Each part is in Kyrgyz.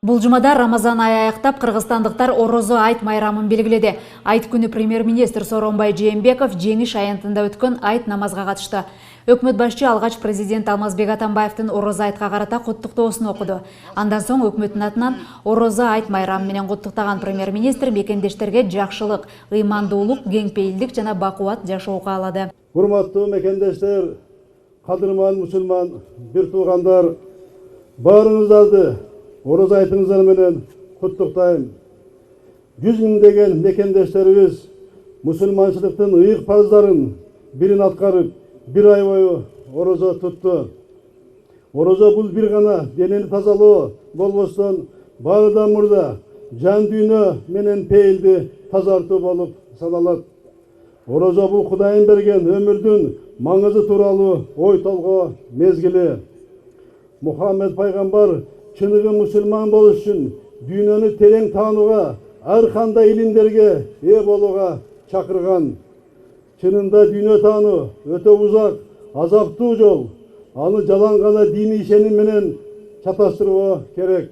Бул жумада Рамазан айы аяктап, кыргызстандыктар Орозо айт майрамын белгиледи. Айт күнү премьер-министр Сооронбай Жээнбеков Жеңиш аянтында өткөн айт намазга катышты. Өкмөт башчы алгач президент Алмазбек Атамбаевдин Орозо айтка карата куттуктоосун окуду. Андан соң өкмөттүн атынан Орозо айт майрамы менен куттуктаган премьер-министр мекендештерге жакшылык, ыймандуулук, кеңпейилдик жана бакубат жашоо каалады. Урматтуу мекендештер, кадырман мусулман бир туугандар, баарыңыздарды Орозо айтыңыздар менен куттуктайм. 100 миңдеген мекендештерибиз мусулманчылыктын ыйык парыздарын бирин аткарып, бир ай бою Орозо тутту. Орозо бул бир гана денени тазалоо болбостон, баарыдан мурда жан дүйнө менен пейилди тазартуу болуп саналат. Орозо бул Кудайын берген өмүрдүн маңызы тууралуу ой толгоо мезгили. Мухаммед пайгамбар чыныгы мусулман болуш үчүн дүйнөнү терең таанууга, ар кандай илимдерге ээ болууга чакырган. Чынында дүйнө таануу өтө узак, азаптуу жол. Аны жалаң гана диний ишеним менен чаташтыруу керек.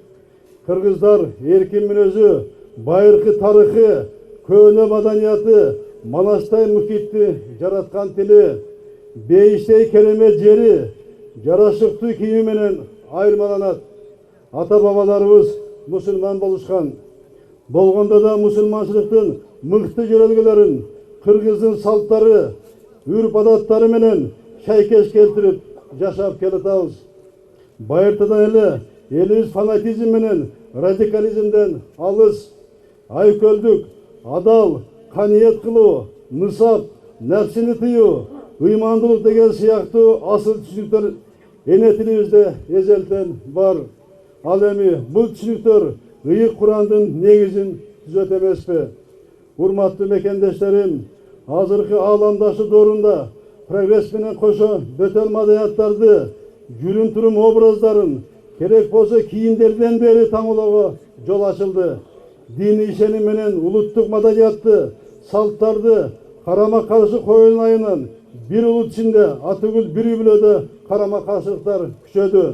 Кыргыздар эркин мүнөзү, байыркы тарыхы, көөнө маданияты, манаштай мукитти жараткан тили, бейиштей керемет жери, жарашыктуу кийими менен айырмаланат. Ата-бабаларыбыз мусулман болушкан. Болгондо да мусулманчылыктын мыкты жөрөлгөлөрүн кыргыздын салттары, үрп-адаттары менен шайкеш келтирип жашап келатабыз. Байыртадан эле элибиз фанатизм менен радикализмден алыс, айкөлдүк, адал, каниет кылуу, нысап, нәпсини тыюу, ыймандуулук деген сыяктуу асыл түшүнүктөр эне тилибизде эзелтен бар. Ал эми бул түшүнүктөр ыйык Курандын негизин түзөт эмеспи? Урматтуу мекендештерим, азыркы ааламдашы доорунда прогресс менен кошо бөтөн маданияттарды, жүрүм-турум образдарын, керек болсо кийимдерден бери таңоолоого жол ачылды. Диний ишеним менен улуттук маданиятты, салттарды карама-каршы коюн айынан бир улут ичинде атүгүл бир үй бүлөдө карама-каршылыктар күчөдү.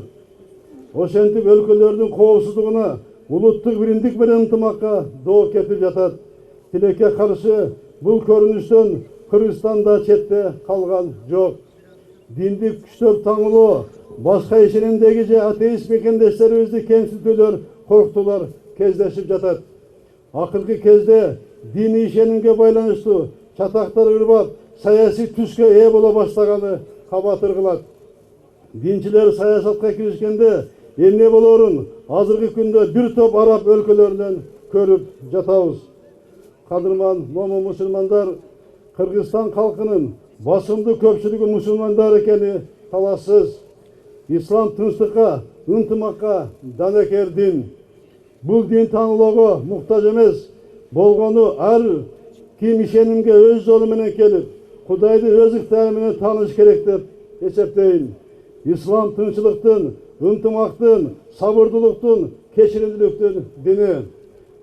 Ошентип өлкөлөрдүн коопсуздугуна, улуттук биримдик менен ынтымакка доо кетип жатат. Тилекке каршы бул көрүнүштөн Кыргызстанда четте калган жок. Диндик күчтөп таңылоо, башка ишенимдеги же атеист мекендештерибизди кемсинтүүлөр, коркутуулар кездешип жатат. Акыркы кезде диний ишенимге байланыштуу чатактар ырбап, саясий түскө ээ боло баштаганы кабат ыргылат. Динчилер саясатка киришкенде эмне болоорун азыркы күндө бир топ араб өлкөлөрүнөн көрүп жатабыз. Кадырман момун мусулмандар, Кыргызстан калкынын басымдуу көпчүлүгү мусулмандар экени талашсыз. Ислам тынчтыкка, ынтымакка данекер дин. Бул дин таанылоого муктаж эмес, болгону ар ким ишенимге өз жолу менен келип, Кудайды өз ыктыяры менен тааныш керек деп эсептейм. Ислам тынччылыктын, ынтымактын, сабырдуулуктун, кечиримдүүлүктүн дини.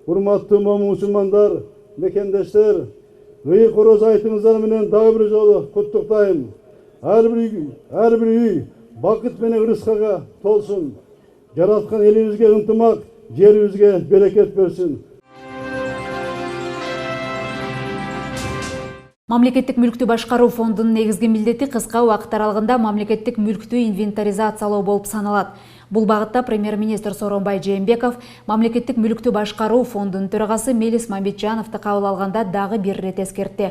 Урматтуу момун мусулмандар, мекендештер, ыйык Орозо айтыңыздар менен дагы бир жолу куттуктайм. Ар бир үй бакыт менен ырыскага толсун. Жараткан элибизге ынтымак, жерибизге берекет берсин. Мамлекеттик мүлктү башкаруу фондунун негизги милдети кыска убакыт аралыгында мамлекеттик мүлктү инвентаризациялоо болуп саналат. Бул багытта премьер-министр Сооронбай Жээнбеков мамлекеттик мүлктү башкаруу фондунун төрагасы Мелис Мамбетжановду кабыл алганда дагы бир ирет эскертти.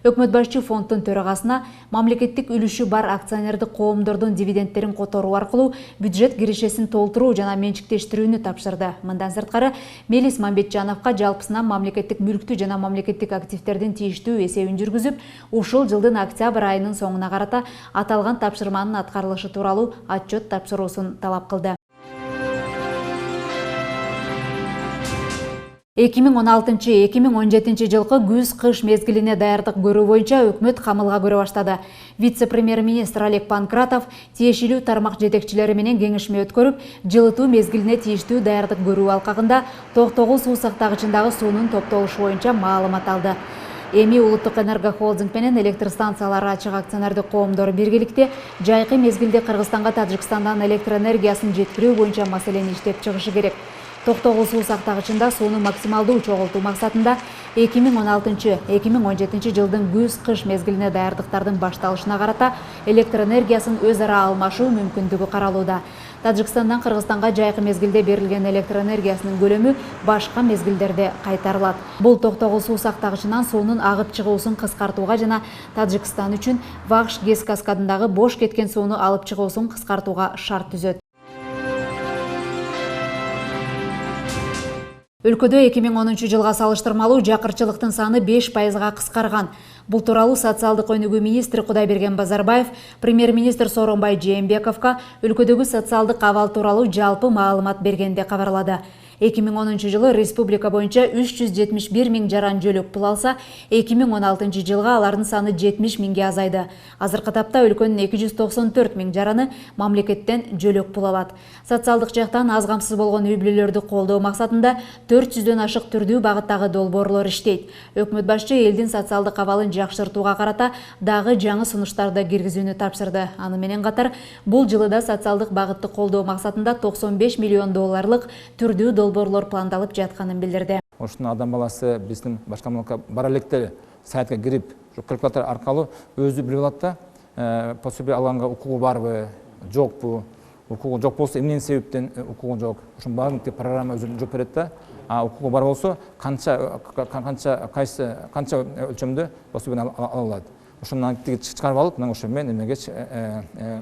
Өкмөт башчы фонддун төрагасына мамлекеттик үлүшү бар акционердик коомдордун дивидендтерин которуу аркылуу бюджет киришесин толтуруу жана менчиктештирүүнү тапшырды. Мындан сырткары Мелис Мамбетжановго жалпысынан мамлекеттик мүлктү жана мамлекеттик активдердин тийиштүү эсебин жүргүзүп, ушул жылдын октябрь айынын соңуна карата аталган тапшырманын аткарылышы тууралуу отчет тапшыруусун талап кылды. 2016-2017 жылкы күз-кыш мезгилине даярдык көрүү боюнча өкмөт камылга көрө баштады. Вице-премьер-министр Олег Панкратов тиешелүү тармак жетекчилери менен кеңешме өткөрүп, жылытуу мезгилине тийиштүү даярдык көрүү алкагында Токтогул суу сактагычындагы суунун топтолушу боюнча маалымат алды. Эми Улуттук энерго холдинг менен электр станциялары ачык акционердик коомдору биргеликте жайкы мезгилде Кыргызстанга Тажикстандан электр энергиясын жеткирүү боюнча маселени иштеп чыгышы керек. Токтогул суу сактагычында сууну максималдуу чогултуу максатында 2016-2017 жылдын күз-кыш мезгилине даярдыктардын башталышына карата электр энергиясын өз ара алмашуу мүмкүндүгү каралууда. Тажикстандан Кыргызстанга жайкы мезгилде берилген электр энергиясынын көлөмү башка мезгилдерде кайтарылат. Бул Токтогул суу сактагычынан суунун агып чыгуусун кыскартууга жана Тажикстан үчүн Вахш ГЭС каскадындагы бош кеткен сууну алып чыгуусун кыскартууга шарт түзөт. Өлкөдө 2010 жылга салыштырмалуу жакырчылыктын саны 5%га кыскарган. Бул тууралуу социалдык өнүгүү министри Кудайберген Базарбаев премьер-министр Сооронбай Жээнбековго өлкөдөгү социалдык абал тууралуу жалпы маалымат бергенде кабарлады. 2010 жылы республика боюнча 371 миң жаран жөлөк пул алса, 2016 жылга алардын саны 70 миңге азайды. Азыркы тапта өлкөнүн 294 миң жараны мамлекеттен жөлөк пул алат. Социалдык жактан аз камсыз болгон үй бүлөлөрдү колдоо максатында 400дөн ашык түрдүү багыттагы долбоорлор иштейт. Өкмөт башчы элдин социалдык абалын жакшыртууга карата дагы жаңы сунуштарды киргизүүнү тапшырды. Аны менен катар бул жылы да социалдык багытты колдоо максатында 95 миллион долларлык түрдүү долбоорлор пландалып жатканын билдирди. Ошондо адам баласы биздин башка мамлекетке бара электе сайтка кирип, калькулятор аркылуу өзү билип алат да, пособие алганга укугу барбы, жокпу, укугу жок болсо эмне себептен укугу жок. Ошонун баарын программа өзү жооп берет да. А укугу бар болсо канча өлчөмдө пособияны ала алат. Ошону чыгарып алып, мына ошо менен эмеге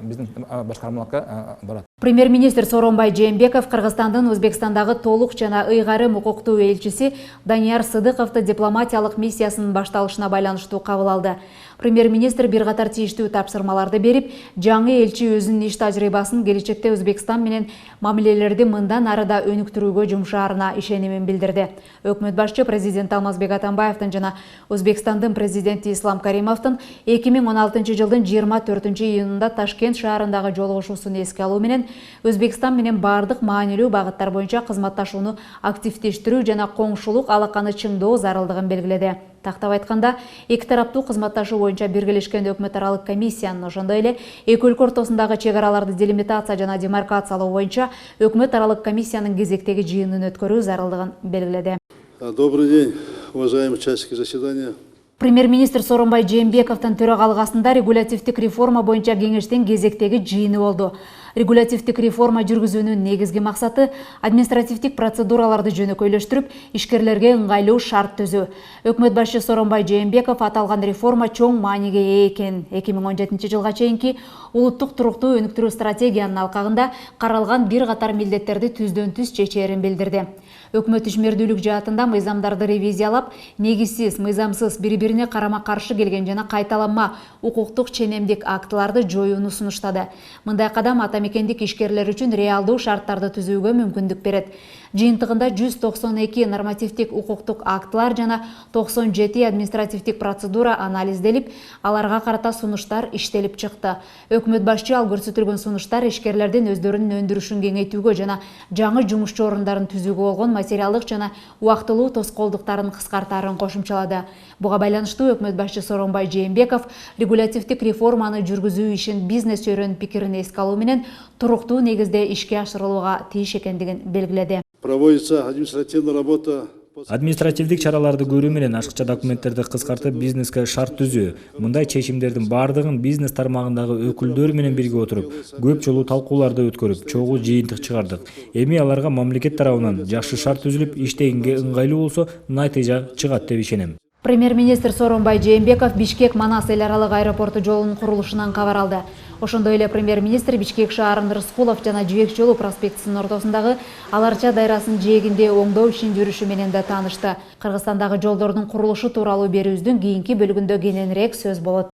биздин башкармалыкка барат. Премьер-министр Сооронбай Жээнбеков Кыргызстандын Өзбекстандагы толук жана ыйгарым укуктуу элчиси Данияр Сыдыковду дипломатиялык миссиясынын башталышына байланыштуу кабыл алды. Премьер-министр бир катар тийиштүү тапшырмаларды берип, жаңы элчи өзүнүн иш тажрыйбасын келечекте Өзбекстан менен мамилелерди мындан ары да өнүктүрүүгө жумшаарына ишенимин билдирди. Өкмөт башчы президент Алмазбек Атамбаевдин жана Өзбекстандын президенти Ислам Каримовдун 2016 жылдын 24 июнунда Ташкент шаарындагы жолугушуусун эске алуу менен Өзбекстан менен бардык маанилүү багыттар боюнча кызматташууну активдештирүү жана коңшулук алаканы чыңдоо зарылдыгын белгиледи. Тактап айтканда, эки тараптуу кызматташуу боюнча биргелешкен өкмөт аралык комиссиянын, ошондой эле эки өлкө ортосундагы чек араларды делимитация жана демаркациялоо боюнча өкмөт аралык комиссиянын кезектеги жыйынын өткөрүү зарылдыгын белгиледи. Добрый день, уважаемые участники заседания. Премьер-министр Сооронбай Жээнбековдун төрагалыгында регулятивдик реформа боюнча кеңештин кезектеги жыйыны болду. Регулятивдик реформа жүргүзүүнүн негизги максаты административдик процедураларды жөнөкөйлөштүрүп, ишкерлерге ыңгайлуу шарт түзүү. Өкмөт башчы Сооронбай Жээнбеков аталган реформа чоң мааниге ээ экенин 2017 жылга чейинки улуттук туруктуу өнүктүрүү стратегиянын алкагында каралган бир катар милдеттерди түздөн түз чечээрин билдирди. Өкмөт ишмердүүлүк жаатында мыйзамдарды ревизиялап, негизсиз, мыйзамсыз бири-бирине карама-каршы келген жана кайталанма укуктук ченемдик актыларды жоюуну сунуштады. Мындай кадам атамекендик ишкерлер үчүн реалдуу шарттарды түзүүгө мүмкүндүк берет. Жыйынтыгында 192 нормативдик укуктук актылар жана 97 административдик процедура анализделип, аларга карата сунуштар иштелип чыкты. Өкмөт башчы ал көрсөтүлгөн сунуштар ишкерлердин өздөрүнүн өндүрүшүн кеңейтүүгө жана жаңы жумушчу орундарын түзүүгө болгон материалдык жана убактылуу тоскоолдуктарын кыскартаарын кошумчалады. Буга байланыштуу өкмөт башчы Сооронбай Жээнбеков регулятивдик реформаны жүргүзүү ишин бизнес чөйрөнүн пикирин эске алуу менен туруктуу негизде ишке ашырылууга тийиш экендигин белгиледи. Проводится административная работа. Административдик чараларды көрүү менен ашыкча документтерди кыскартып бизнеске шарт түзүү. Мындай чечимдердин бардыгын бизнес тармагындагы өкүлдөр менен бирге отуруп, көп жолу талкууларды өткөрүп, чогуу жыйынтык чыгардык. Эми аларга мамлекет тарабынан жакшы шарт түзүлүп, иштегенге ыңгайлуу болсо, натыйжа чыгат деп ишенем. Премьер-министр Сооронбай Жээнбеков Бишкек-Манас эл аралык аэропорту жолунун курулушунан кабар алды. Ошондой эле премьер-министр Бишкек шаарынын Рыскулов жана Жибек жолу проспектисинин ортосундагы Аларча дайрасынын жээгинде оңдоо ишин жүрүшү менен да таанышты. Кыргызстандагы жолдордун курулушу тууралуу берүүбүздүн кийинки бөлүгүндө кененирээк сөз болот.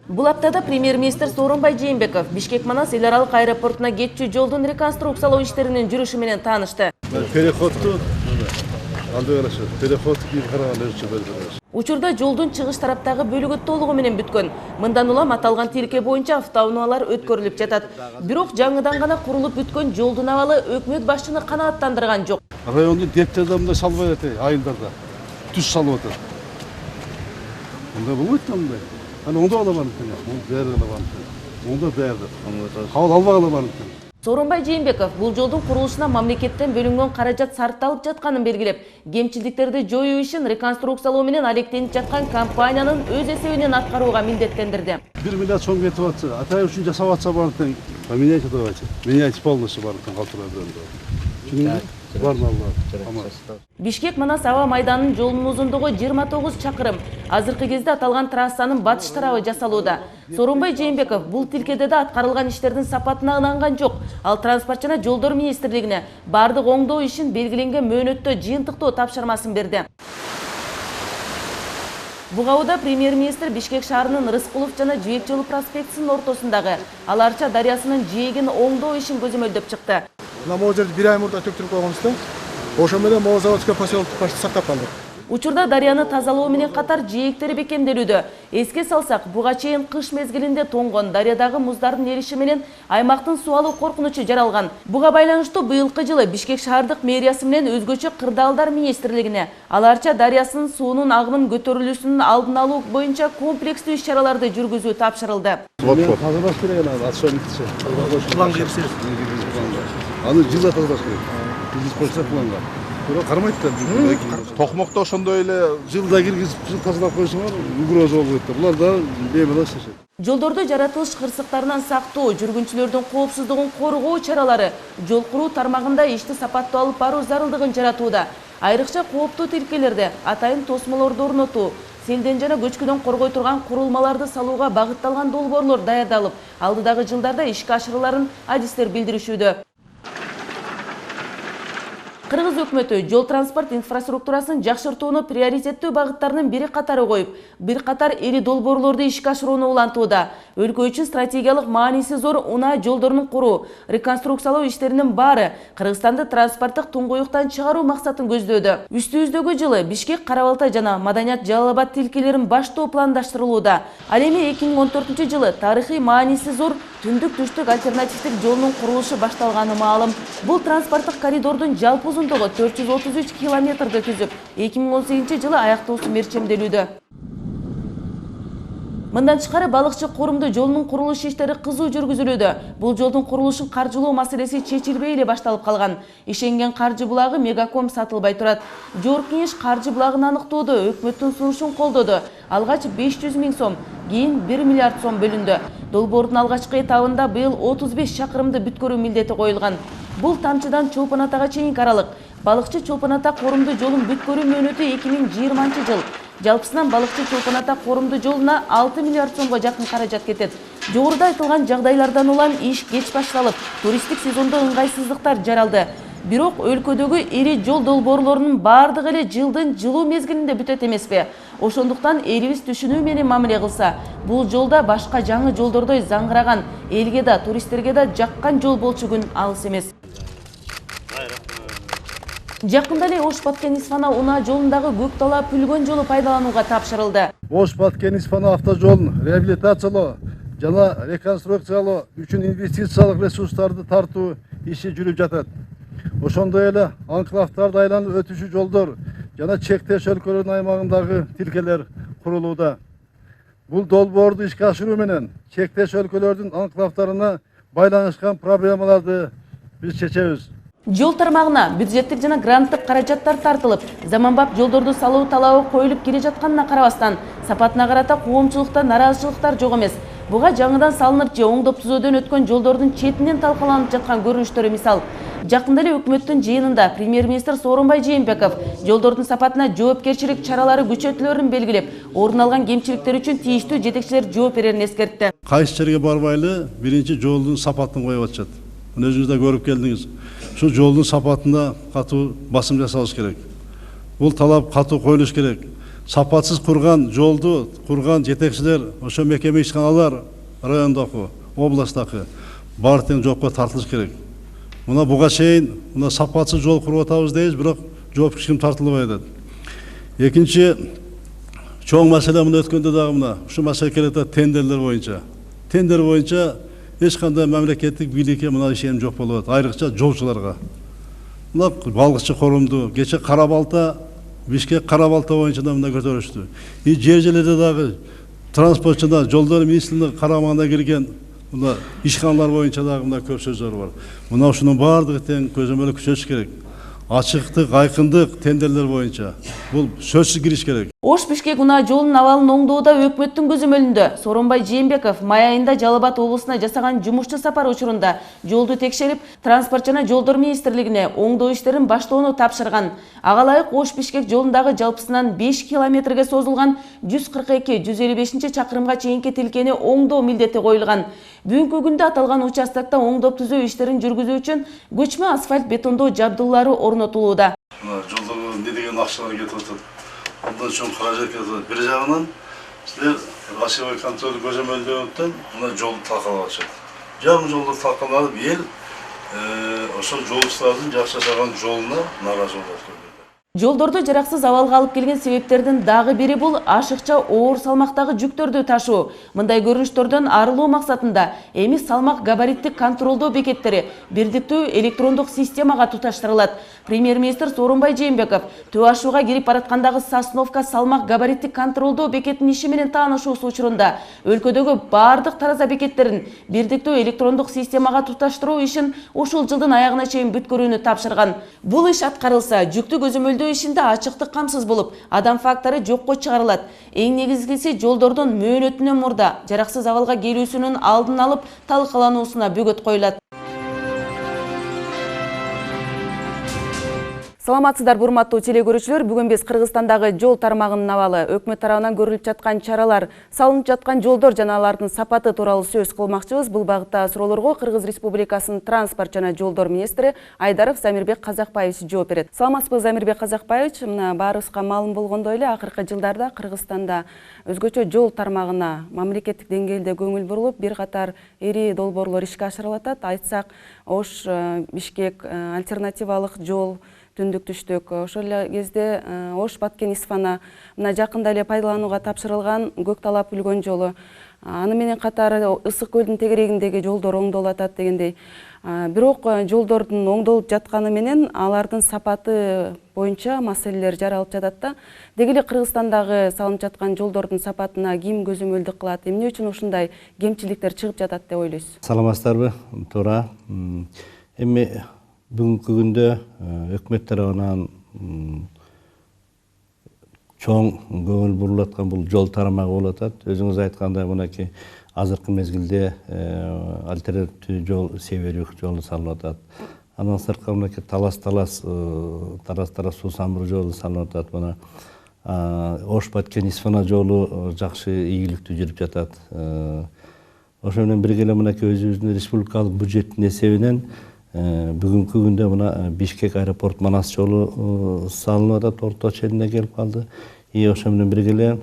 Бул аптада премьер-министр Сооронбай Жээнбеков Бишкек-Манас эл аралык аэропортуна кетчү жолдун реконструкциялоо иштеринин жүрүшү менен таанышты. Учурда жолдун чыгыш тараптагы бөлүгү толугу менен бүткөн. Мындан улам аталган тилке боюнча автоунаалар өткөрүлүп жатат. Бирок жаңыдан гана курулуп бүткөн жолдун абалы өкмөт башчыны канааттандырган жок. Райондун депутаттары мындай салбай атат, айылдарда түз салып атат. Мындай болбойт да мындай. Аны оңдоп ала барып, бәрі ала барып. Оңдоп бәрі. Кабыл албай ала барып. Сооронбай Жээнбеков бул жолдун курулушуна мамлекеттен бөлүнгөн каражат сарпталып жатканын белгилеп, кемчилдиктерди жоюу ишин реконструкциялоо менен алектенип жаткан компаниянын өз эсебинен аткарууга милдеттендирди. 1 миллиард сом кетип атса, атай үчүн жасап атса бардык, поменяйте давайте. Меняйте полностью бардык калтырады. Бишкек Манас аба майданынын жолунун узундугу 29 чакырым. Азыркы кезде аталган трассанын батыш тарабы жасалууда. Сооронбай Жээнбеков бул тилкеде да аткарылган иштердин сапатына ынанган жок. Ал транспорт жана жолдор министрлигине бардык оңдоо ишин белгиленген мөөнөттө жыйынтыктоо тапшырмасын берди. Бугауда премьер-министр Бишкек шаарынын Рыскулов жана Жээк жолу проспектисинин ортосундагы Аларча дарыясынын жээгин оңдоо ишин көзөмөлдөп чыкты. Могу жерде 1 ай мурда төктүрүп койгонбуз. Ошо менен Молозаводский поселокду почти сактап калдык. Учурда дарыяны тазалоо менен катар жээктери бекемделүүдө. Эске салсак, буга чейин кыш мезгилинде тоңгон дарыядагы муздардын эриши менен аймактын суу алуу коркунучу жаралган. Буга байланыштуу быйылкы жылы Бишкек шаардык мэриясы менен өзгөчө кырдаалдар министрлигине Аларча дарыясынын суунун агымын көтөрүлүүсүнүн алдын алуу боюнча комплекстүү иш-чараларды жүргүзүү тапшырылды. Аны жылда тазалаш керек. Биз почта планга. Бирок кармайт да. Токмокто ошондой эле жылда киргизип, жыл тазалап койсоңор, угроза болбойт да. Булар да беймилас эшет. Жолдорду жаратылыш кырсыктарынан сактоо, жүргүнчүлөрдүн коопсуздугун коргоо чаралары жол куруу тармагында ишти сапаттуу алып баруу зарылдыгын жаратууда. Айрыкча кооптуу тилкелерди, атайын тосмолорду орнотуу, селден жана көчкүдөн коргой турган курулмаларды салууга багытталган долбоорлор даярдалып, алдыдагы жылдарда ишке ашырыларын адистер билдиришүүдө. Кыргыз өкмөтү жол транспорт инфраструктурасын жакшыртууну приоритеттүү багыттарынын бири катары коюп, бир катар ири долбоорлорду ишке ашырууну улантууда. Өлкө үчүн стратегиялык мааниси зор унаа жолдорун куруу, реконструкциялоо иштеринин баары Кыргызстанды транспорттук туңгуюктан чыгаруу максатын көздөөдө. Үстүбүздөгү жылы Бишкек, Кара-Балта жана Маданият, Жалал-Абад тилкелерин баштоо пландаштырылууда. Ал эми 2014 жылы тарыхый мааниси зор түндүк-түштүк альтернативдик жолунун курулушу башталганы маалым. Бул транспорттук коридордун жалпы узундугу 433 километрди түзүп, 2018 жылы аяктоосу мерчемделүүдө. Мындан тышкары балыкчы корумду жолунун курулуш иштери кызуу жүргүзүлүүдө. Бул жолдун курулушун каржылоо маселеси чечилбей эле башталып калган. Ишенген каржы булагы Мегаком сатылбай турат. Жогорку кеңеш каржы булагын аныктоодо өкмөттүн сунушун колдоду. Алгач 500 000 сом, кийин 1 миллиард сом бөлүндү. Долбоордун алгачкы этабында быйыл 35 чакырымды бүткөрүү милдети коюлган. Бул Тамчыдан Чолпон Атага чейинки аралык. Балыкчы Чолпон Ата корумду жолун бүткөрүү мөөнөтү 2020 жыл. Жалпысынан балыкчы Чолпон Ата корумду жолуна 6 миллиард сомго жакын каражат кетет. Жогоруда айтылган жагдайлардан улам иш кеч башталып, туристтик сезондо ыңгайсыздыктар жаралды. Бирок өлкөдөгү ири жол долбоорлорунун бардыгы эле жылдын жылуу мезгилинде бүтөт эмеспи? Ошондуктан элибиз түшүнүү менен мамиле кылса, бул жолда башка жаңы жолдордой заңгыраган, элге да, туристтерге да жаккан жол болчу күн алыс эмес. Жакында эле Ош-Баткен-Исфана унаа жолундагы көк дала пүлгөн жолу пайдаланууга тапшырылды. Ош-Баткен-Исфана автожолун реабилитациялоо жана реконструкциялоо үчүн инвестициялык ресурстарды тартуу иши жүрүп жатат. Ошондой эле анклавдарды айланып өтүшү жолдор жана чектеш өлкөлөрдүн аймагындагы тилкелер курулууда. Бул долбоорду ишке ашыруу менен чектеш өлкөлөрдүн анклавдарына байланышкан проблемаларды биз чечебиз. Жол тармагына бюджеттик жана гранттык каражаттар тартылып, заманбап жолдорду салуу талабы коюлуп келе жатканына карабастан, сапатына карата коомчулукта нараазычылыктар жок эмес. Буга жаңыдан салынып же оңдоп түзөөдөн өткөн жолдордун четинен талкаланып жаткан көрүнүштөрү мисал. Жакында эле өкмөттүн жыйынында премьер-министр Сооронбай Жээнбеков жолдордун сапатына жоопкерчилик чаралары күчөтүлөрүн белгилеп, орун алган кемчиликтер үчүн тийиштүү жетекчилер жооп берерин эскертти. Кайсы жерге барбайлы биринчи жолдун сапатын коюп атышат. Муну өзүңүз да көрүп келдиңиз. Şu жолдун сапатына катуу басым жасалыш керек. Бул талап катуу коюлуш керек. Сапатсыз курган жолду курган жетекчилер, ошо мекеме ишканалар райондогу, областтагы баары тең жоопко тартылыш керек. Мына буга чейин мына сапатсыз жол куруп атабыз дейбиз, бирок жооп ким тартылбай атат. Экинчи чоң маселе мына өткөндө дагы мына ушу маселе келет тендерлер боюнча. Тендер боюнча эч кандай мамлекеттик бийликке мына ишеним жок болуп атат, айрыкча жолчуларга. Мына балыкчы корумду кече Кара-Балта, Бишкек Кара-Балта боюнча да мына көтөрүштү. Жер жерлерде дагы транспорт жана жолдор министрлигинин карамагына кирген мына ишканалар боюнча дагы мына көп сөздөр бар. Мына ушунун баардыгы тең көзөмөлү күчөтүш керек. Ачыктык, айкындык тендерлер боюнча бул сөзсүз кириш керек. Ош-Бишкек унаа жолунун абалын оңдоодо өкмөттүн көзөмөлүндө Сооронбай Жээнбеков май айында Жалал Абад облусуна жасаган жумушчу сапар учурунда жолду текшерип, транспорт жана жолдор министрлигине оңдоо иштерин баштоону тапшырган. Ага ылайык Ош-Бишкек жолундагы жалпысынан 5 километрге созулган 142-155 чакырымга чейинки тилкени оңдоо милдети коюлган. Бүгүнкү күндө аталган участокто оңдоп түзөө иштерин жүргүзүү үчүн көчмө асфальт бетондоо жабдуулары орнотулууда. Жолдорго эмне деген акчалар кетип атат. Ondan çok hareket ediyor. Bir jagынан sizler aşırı kontrolü көзөмөлдөөдөн мына жолду талкалап атышат. Жаңы жолду талкаланып эл ошол жолчулардын жакшы жашаган жолуна нааразы болот. Жолдорду жараксыз абалга алып келген себептердин дагы бири бул ашыкча оор салмактагы жүктөрдү ташуу. Мындай көрүнүштөрдөн арылуу максатында эми салмак габариттик контролдоо бекеттери бирдиктүү электрондук системага туташтырылат. Премьер-министр Сооронбай Жээнбеков Төө ашууга кирип бараткандагы Сосновка салмак габариттик контролдоо бекетинин иши менен таанышуусу учурунда өлкөдөгү бардык тараза бекеттерин бирдиктүү электрондук системага туташтыруу ишин ушул жылдын аягына чейин бүткөрүүнү тапшырган. Бул иш аткарылса, жүктү көзөмөлдөө ишинде ачыктык камсыз болуп, адам фактору жокко чыгарылат. Эң негизгиси жолдордун мөөнөтүнөн мурда жараксыз абалга келүүсүнүн алдын алып талкалануусуна бөгөт коюлат. Саламатсыздар, урматтуу теле көрүүчүлөр. Бүгүн биз Кыргызстандагы жол тармагынын абалы, өкмөт тарабынан көрүлүп жаткан чаралар, салынып жаткан жолдор жана алардын сапаты тууралуу сөз кылмакчыбыз. Бул багытта суроолорго Кыргыз Республикасынын транспорт жана жолдор министри Айдаров Замирбек Казакбаевич жооп берет. Саламатсызбы, Замирбек Казакбаевич? Мына баарыбызга маалым болгондой эле акыркы жылдарда Кыргызстанда өзгөчө жол тармагына мамлекеттик деңгээлде көңүл бурулуп, бир катар ири долбоорлор ишке ашырылып атат. Айтсак, Ош-Бишкек альтернативалык жол, түндүк-түштүк, ошол эле кезде Ош-Баткен-Исфана мына жакында эле пайдаланууга тапшырылган Көк талап үлгөн жолу, аны менен катар Ысык көлдүн тегерегиндеги жолдор оңдолуп атат дегендей. Бирок жолдордун оңдолуп жатканы менен алардын сапаты боюнча маселелер жаралып жатат да. Деги эле Кыргызстандагы салынып жаткан жолдордун сапатына ким көзөмөлдүк кылат? Эмне үчүн ушундай кемчиликтер чыгып жатат деп ойлойсуз? Саламатсыздарбы? Туура. Эми бүгүнкү күндө өкмөт тарабынан чоң көңүл бурулуп аткан бул жол тарамагы болуп атат. Өзүңүз айткандай, мынакей азыркы мезгилде альтернативдүү жол, себерүк жолу салынып атат. Андан сырткы мынакей талас-талас Суусамыр жолу салынып атат. Мына Ош-Баткен-Исфана жолу жакшы ийгиликтүү жүрүп жатат. Ошо менен бирге эле мынакей өзүбүздүн республикалык бюджеттин эсебинен бүгүнкү күндө мына Бишкек аэропорт Манас жолу салынып атат, орто чегине келип калды. Ошо менен бирге эле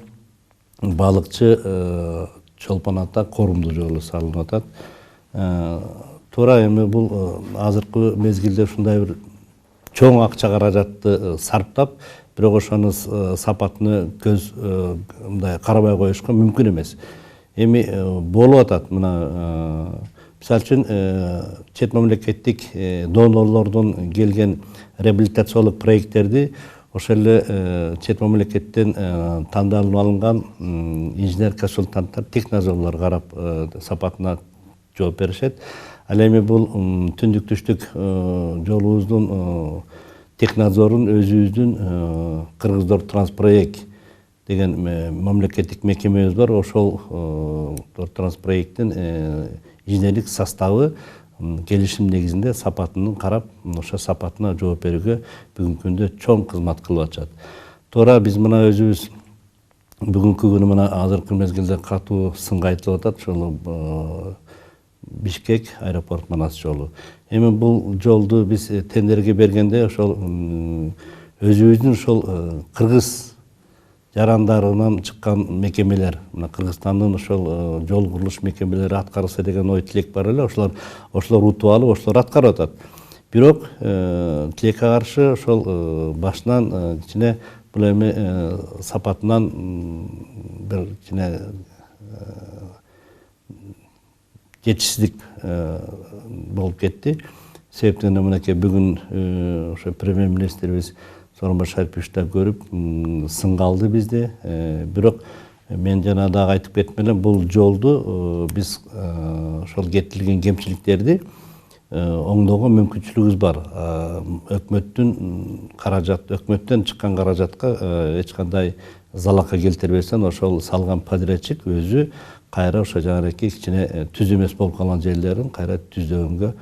балыкчы Чолпон ата Корумду жолу салынып атат. Туура, эми бул азыркы мезгилде ушундай бир чоң акча каражатты сарптап, бирок ошонун сапатыны мындай карабай коюшка мүмкүн эмес. Эми болуп атат. Мына мисалы үчүн чет мамлекеттик донорлордон келген реабилитациялык проекттерди ошол эле чет мамлекеттен тандалып алынган инженер-консультанттар, техножолдор карап сапатына жооп беришет. Ал эми бул түндүк-түштүк жолубуздун технадзорун өзүбүздүн Кыргыздор Транспроект деген мамлекеттик мекемебиз бар. Ошол Транспроекттин инженерлик составы келишим негизинде сапатынын карап, ошо сапатына жооп берүүгө бүгүнкү күндө чоң кызмат кылып атышат. Туура, биз мына өзүбүз бүгүнкү күнү мына азыркы мезгилде катуу сынга айтылып атат, ошол Бишкек аэропорт Манас жолу. Эми бул жолду биз тендерге бергенде ошол өзүбүздүн ошол кыргыз жарандарынан чыккан мекемелер, мына Кыргызстандын ошол жол курулуш мекемелери аткарылса деген ой тилек бар эле, ошолор утуп алып, ошолор аткарып атат. Бирок тилекке каршы ошол башынан кичине бул эми сапатынан бир кичине жетишсиздик болуп кетти. Себептен мынакей бүгүн ошо премьер-министрибиз Сооронбай Шарипович да көрүп, сынга алды бизди. Бирок мен жана дагы айтып кеттим элем, бул жолду биз ошол кетирилген кемчиликтерди оңдоого мүмкүнчүлүгүбүз бар. Өкмөттөн чыккан каражатка эч кандай залалга келтирбестен ошол салган подрядчик өзү кайра ошо жанагы кичине түз эмес болуп калган жерлерин кайра түздөгөнгө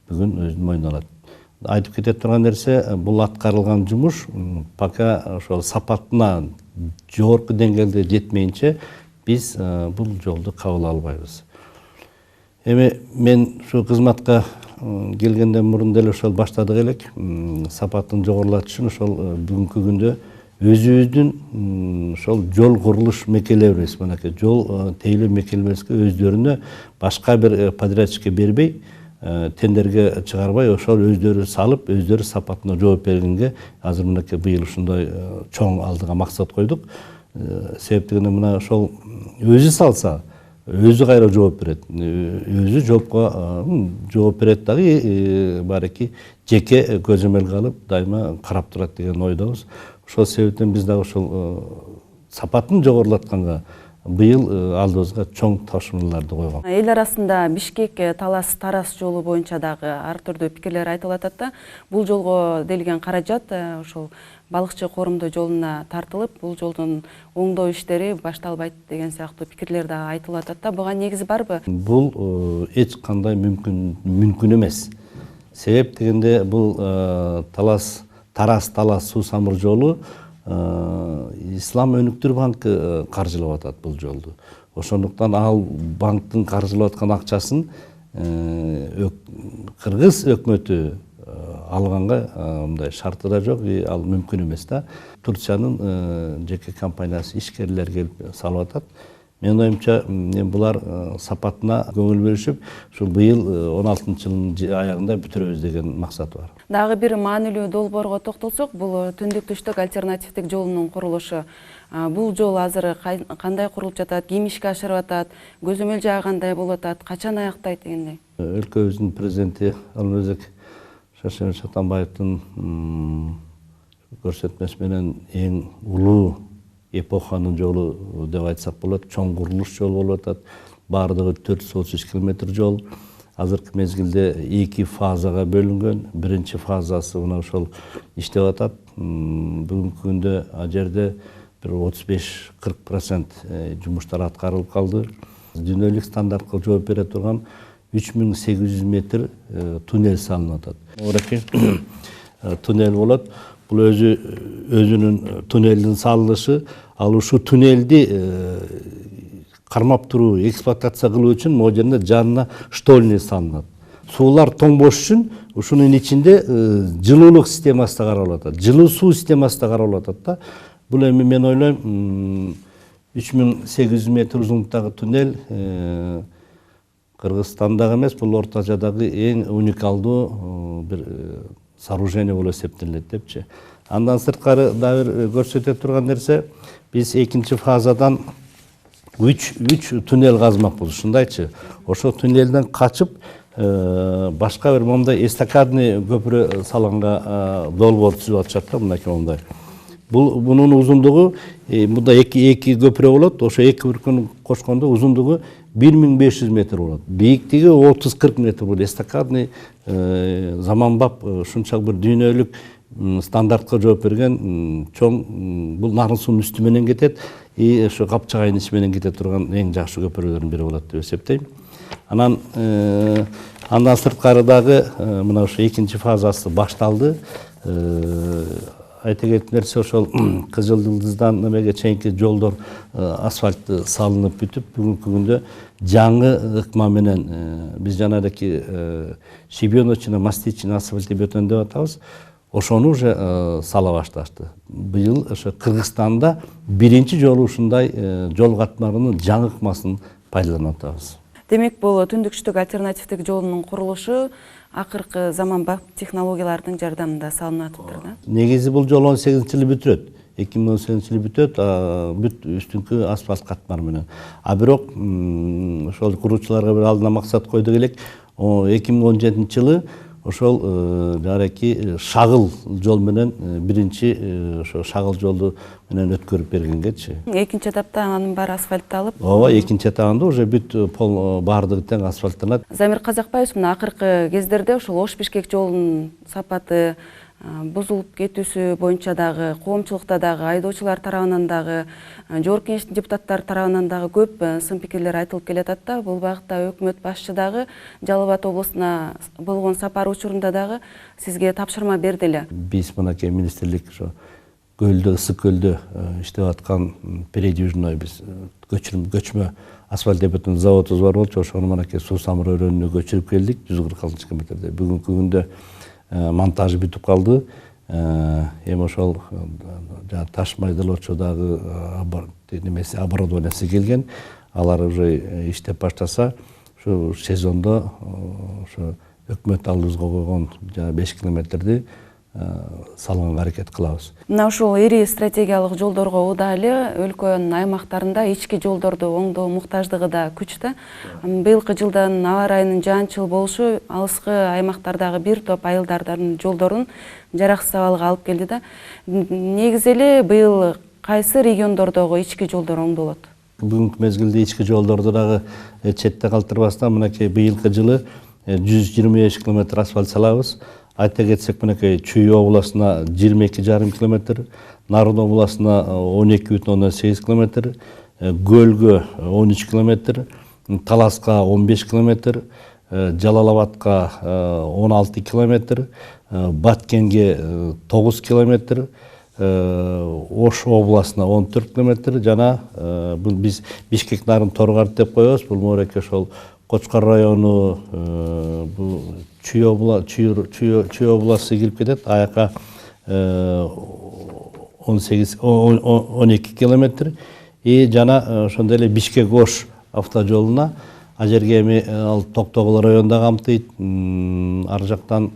бүгүн өзүн мойнуна алат. Айтып кете турган нерсе, бул аткарылган жумуш пока ошол сапатына жогорку деңгээлде жетмейинче биз бул жолду кабыл албайбыз. Эми мен ушу кызматка келгенден мурун деле ошол баштадык элек, сапатын жогорулатыш үчүн ошол бүгүнкү күндө өзүбүздүн ошол жол курулуш мекемелерибиз, мынакей жол тейлөө мекемелерибизге өздөрүнө башка бир подрядчикке бербей, тендерге чыгарбай, ошол өздөрү салып, өздөрү сапатына жооп бергенге азыр мынакей быйыл ушундай чоң алдыга максат койдук. Себептигинде мына ошол өзү салса, өзү кайра жооп берет. Өзү жооп берет дагы бареки жеке көзөмөлгө алып, дайыма карап турат деген ойдобуз. Ошол себептен биз дагы ошол сапатын жогорулатканга быйыл алдыбызга чоң тапшырмаларды койгон. Эл арасында Бишкек Талас-Тарас жолу боюнча дагы ар түрдүү пикирлер айтылып атат да. Бул жолго делген каражат ошол балыкчы коомдоо жолуна тартылып, бул жолдун оңдоо иштери башталбайт деген сыяктуу пикирлер дагы айтылып атат да. Буга негизи барбы? Бул эч кандай мүмкүн эмес. Себеп дегенде бул Тарас-Талас суу самыр жолу Ислам өнүктүр банкы каржылап атат бул жолду. Ошондуктан ал банктын каржылап аткан акчасын Кыргыз өкмөтү алганга мындай шарты да жок, ал мүмкүн эмес да. Турциянын жеке компаниясы, ишкерлер келип салып атат. Мен оюмча булар сапатына көңүл бөлүшүп, ушул быйыл 16-жылдын аягында бүтүрөбүз деген максат бар. Дагы бир маанилүү долбоорго токтолсок, бул түндүк-түштүк альтернативдик жолунун курулушу. Бул жол азыр кандай курулуп жатат, ким ишке ашырып атат, көзөмөл жагы кандай болуп атат, качан аяктайт дегендей? Өлкөбүздүн президенти Алмазбек Шаршемиш Атамбаевдин көрсөтмөсү менен эң улуу эпоханын жолу деп айтсак болот, чоң курулуш жолу болуп атат. Бардыгы 433 километр жол. Азыркы мезгилде 2 фазага бөлүнгөн. Биринчи фазасы мына ошол иштеп атат. Бүгүнкү күндө ал жерде бир 35-40% жумуштар аткарылып калды. Дүйнөлүк стандартка жооп бере турган 3800 метр туннель салынып атат. Оракей туннель болот. Бул өзүнүн туннелдин салынышы, ал ушу туннелди кармап туруу, эксплуатация кылуу үчүн могу жерде жанына штольня салынат. Суулар тоңбош үчүн ушунун ичинде жылуулук системасы да каралып атат, жылуу суу системасы да каралып атат да. Бул эми мен ойлойм 3800 метр узунлуктагы туннель Кыргызстандагы эмес, бул Орто Азиядагы эң уникалдуу бир сооружение болуп эсептелет депчи. Андан сырткары да бир көрсөтө турган нерсе, биз экинчи фазадан 3 туннель казмакпыз, ушундайчы. Ошол туннелден качып, башка бир мондай эстакадный көпүрө салганга долбоор түзүп атышат да, мынакей мондай. Бунун узундугу, мында эки көпүрө болот, ошо эки көпүрөнү кошкондо узундугу 1500 метр болот. Бийиктиги 30-40 метр болот. Эстакадный заманбап ушунчалык бир дүйнөлүк стандартка жооп берген чоң, бул нарын суунун үстү менен кетет, ошо Капчагайдын ичи менен кете турган эң жакшы көпүрөлөрдүн бири болот деп эсептейм. Андан сырткары дагы мына ошо экинчи фазасы башталды. Айта кеткен нерсе, ошол Кызыл Жылдыздан немеге чейинки жолдор асфальт салынып бүтүп, бүгүнкү күндө жаңы ыкма менен биз жанагы щебеночный, мастичный асфальт бетон деп атабыз. Ошону уже сала башташты. Быйыл ошо Кыргызстанда биринчи жолу ушундай жол катмарынын жаңы ыкмасын пайдаланып атабыз. Демек, бул түндүк-түштүк альтернативдик жолунун курулушу акыркы заманбап технологиялардын жардамында салынып атыптыр да? Негизи бул жол 18-жылы бүтүрөт. 2018-жылы бүтөт, бүт үстүнкү асфальт катмары менен. А бирок ошол куруучуларга бир алдына максат койдук элек. 2017-жылы ошол жараки шагыл жол менен биринчи ошо шагыл жолду менен өткөрүп бергенгечи. Экинчи этапта анын баары асфальтталып. Ооба, экинчи этабында уже бүт пол баардыгы тең асфальтталат. Замир Казакбаев мына акыркы кездерде ошол Ош-Бишкек жолунун сапаты бузулуп кетүүсү боюнча дагы, коомчулукта дагы, айдоочулар тарабынан дагы, жогорку кеңештин депутаттары тарабынан дагы көп сын пикирлер айтылып келатат да. Бул багытта өкмөт башчы дагы Жалал Абад облусуна болгон сапары учурунда дагы сизге тапшырма берди эле. Биз мынакей министрлик ошо көлдө, ысык көлдө иштеп аткан передвижной биз көчмө асфальт бетон заводубуз бар болчу. Ошону мынакей Суу Самыр өрөөнүнө көчүрүп келдик 146 километрде. Бүгүнкү күндө монтажы бүтүп калды. Эми ошол таш майдалоочу дагы немеси оборудованиясы келген. Алар уже иштеп баштаса, ушу сезондо ошо өкмөт алдыбызга койгон 5 километрди салганга аракет кылабыз. Мына ушул ири стратегиялык жолдорго удайлы өлкөнүн аймактарында ички жолдорду оңдоо муктаждыгы да күчтө. Быйылкы жылдан аба ырайынын жаанчыл болушу алыскы аймактардагы бир топ айылдардын жолдорун жараксыз абалга алып келди да. Негизи эле быйыл кайсы региондордогу ички жолдор оңдолот? Бүгүнкү мезгилде ички жолдорду дагы четте калтырбастан мынакей быйылкы жылы 125 километр асфальт салабыз. Айта кетсек, мынакей Чүй областына 22,5 километр, Нарын областына 12,8 километр, Гөлгө 13 километр, Таласка 15 километр, Жалал Абадка 16 километр, Баткенге 9 километр, Ош областына 14 километр, жана бул биз Бишкек Нарын Торгарт деп коебуз. Бул морек ошол Кочкар району, бул Чүй областы кирип кетет. Аяка 12 километр. Жана ошондой эле Бишкек Ош автожолуна ал жерге эми ал Токтогул районунда камтыйт. Ар жактан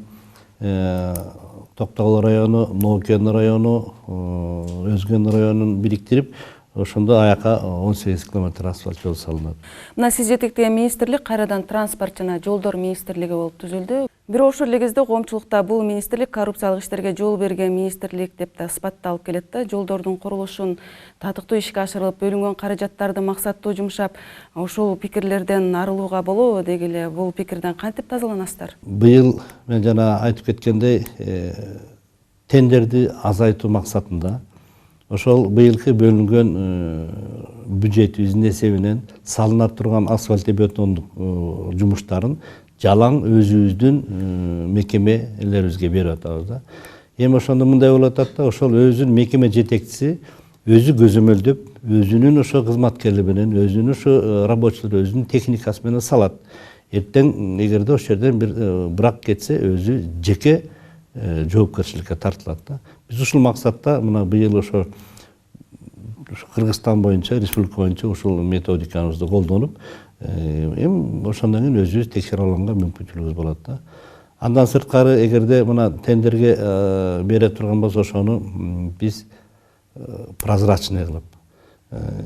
Токтогул району, Ноокен району, Өзгөн районун бириктирип, ошондо аяка 18 километр асфальт жол салынат. Мына сиз жетектеген министрлик кайрадан транспорт жана жолдор министрлиги болуп түзүлдү. Бирок ошол эле кезде коомчулукта бул министрлик коррупциялык иштерге жол берген министрлик деп да сыпатталып келет да. Жолдордун курулушун татыктуу ишке ашырылып, бөлүнгөн каражаттарды максаттуу жумшап, ошол пикирлерден арылууга болобу дегиле бул пикирден кантип тазаланасыздар? Быйыл мен жана айтып кеткендей тендерди азайтуу максатында ошол быйылкы бөлүнгөн бюджетибиздин эсебинен салына турган асфальт бетондук жумуштарын жалаң өзүбүздүн мекемелерибизге берип атабыз да. Эми ошондо мындай болуп атат да, ошол өзүнүн мекеме жетекчиси өзү көзөмөлдөп, өзүнүн ошо кызматкерлери менен, өзүнүн ошо рабочилар өзүнүн техникасы менен салат. Эртең эгерде ошол жерден бир бирак кетсе, өзү жеке жоопкерчиликке тартылат да. Биз ушул максатта мына быйыл ошо Кыргызстан боюнча, республика боюнча ушул методикабызды колдонуп, эми ошондон кийин өзүбүз текшере алганга мүмкүнчүлүгүбүз болот да. Андан сырткары эгерде мына тендерге бере турган болсо, ошону биз прозрачный кылып,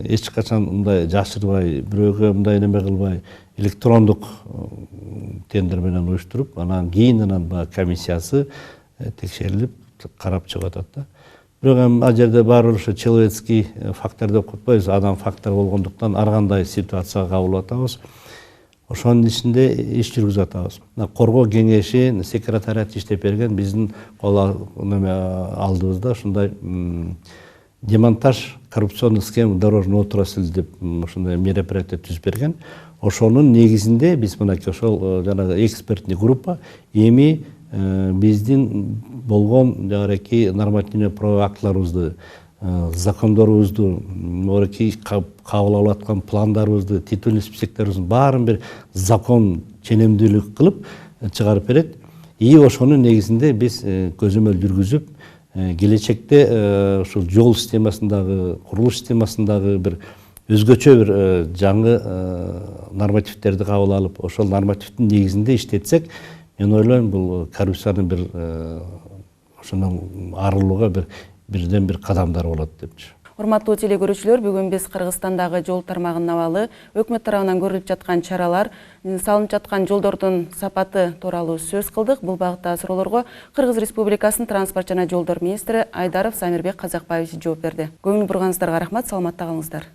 эч качан мындай жашырбай, бирөөгө мындай неме кылбай, электрондук тендер менен уюштуруп, анан кийин баягы комиссиясы текшерилип карап чыгып атат да. Бирок эми ал жерде баары ошо человеческий фактор деп койбойбуз, адам фактор болгондуктан ар кандай ситуацияга кабыл атабыз. Ошонун ичинде иш жүргүзүп атабыз. Коргоо кеңеши, секретариат иштеп берген, биздин кол алдыбызда ушундай демонтаж коррупционный схема дорожный отрасль деп ушундай мероприятие түзүп берген. Ошонун негизинде биз мынакей ошол жанагы экспертный группа эми биздин болгон жанагы нормативный правовой актыларыбызды, закондорубузду, кабыл алып аткан пландарыбызды, титульный списокторубуздун баарын бир закон ченемдүүлүк кылып чыгарып берет. Ошонун негизинде биз көзөмөл жүргүзүп, келечекте ушул жол системасындагы, курулуш системасындагы бир өзгөчө бир жаңы нормативтерди кабыл алып, ошол нормативдин негизинде иштетсек, мен ойлойм бул коррупциянын бир ошондон арылууга бирден бир кадамдар болот депчи. Урматтуу телекөрүүчүлөр, бүгүн биз Кыргызстандагы жол тармагынын абалы, өкмөт тарабынан көрүлүп жаткан чаралар, салынып жаткан жолдордун сапаты тууралуу сөз кылдык. Бул багытта суроолорго Кыргыз Республикасынын транспорт жана жолдор министри Айдаров Самирбек Казакбаевич жооп берди. Көңүл бурганыңыздарга рахмат, саламатта калыңыздар.